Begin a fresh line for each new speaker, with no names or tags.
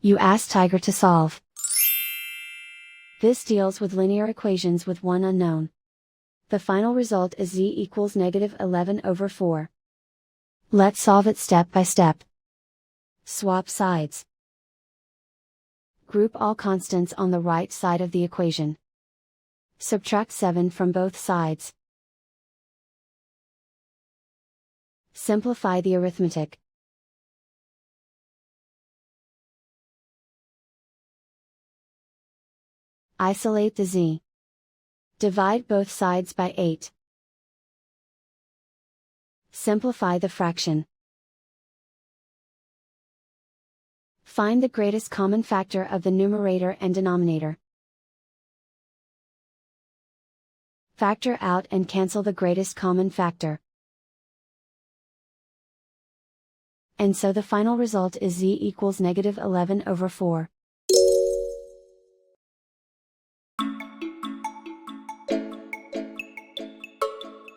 You ask Tiger to solve. This deals with linear equations with one unknown. The final result is z equals -11/4. Let's solve it step by step. Swap sides. Group all constants on the right side of the equation. Subtract 7 from both sides. Simplify the arithmetic. Isolate the z. Divide both sides by 8. Simplify the fraction. Find the greatest common factor of the numerator and denominator. Factor out and cancel the greatest common factor. And so the final result is z equals -11/4.